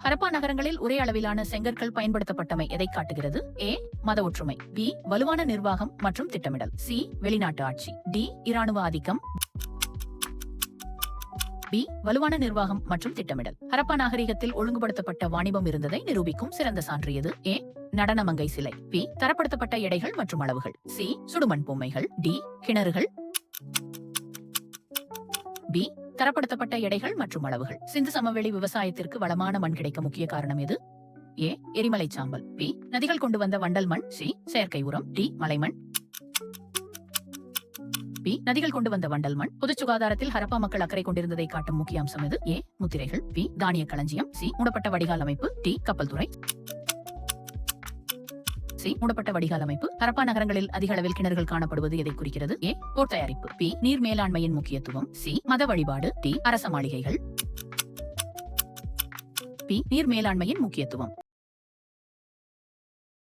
ஹரப்பா நகரங்களில் ஒரே அளவிலான செங்கற்கள் பயன்படுத்தப்பட்டமை எதை காட்டுகிறது? ஏ. மத ஒற்றுமை. பி. வலுவான நிர்வாகம் மற்றும் திட்டமிடல். சி. வெளிநாட்டு ஆட்சி. டி. இராணுவ ஆதிக்கம். பி. வலுவான நிர்வாகம் மற்றும் திட்டமிடல். ஹரப்பா நாகரிகத்தில் ஒழுங்குபடுத்தப்பட்ட வாணிபம் இருந்ததை நிரூபிக்கும் சிறந்த சான்று எது? ஏ. நடனமங்கை சிலை. பி. தரப்படுத்தப்பட்ட எடைகள் மற்றும் அளவுகள். சி. சுடுமண் பொம்மைகள். டி. கிணறுகள். பி. தரப்படுத்தப்பட்ட எடைகள் மற்றும் அளவுகள். சிந்து சமவெளி விவசாயத்திற்கு வளமான மண் கிடைக்க முக்கிய காரணம் எது? ஏ. எரிமலை சாம்பல். பி. நதிகள் கொண்டு வந்த வண்டல் மண். சி. செயற்கை உரம். டி. மலைமண். பி. நதிகள் கொண்டு வந்த வண்டல் மண். பொது சுகாதாரத்தில் ஹரப்பா மக்கள் அக்கறை கொண்டிருந்ததை காட்டும் முக்கிய அம்சம் எது? ஏ. முத்திரைகள். பி. தானிய களஞ்சியம். சி. மூடப்பட்ட வடிகால் அமைப்பு. டி. கப்பல் துறை. சி. மூடப்பட்ட வடிகால் அமைப்பு. ஹரப்பா நகரங்களில் அதிக அளவில் கிணறுகள் காணப்படுவது எதை குறிக்கிறது? ஏ. போர் தயாரிப்பு. பி. நீர் மேலாண்மையின் முக்கியத்துவம். சி. மத வழிபாடு. டி. அரச மாளிகைகள். பி. நீர் மேலாண்மையின் முக்கியத்துவம்.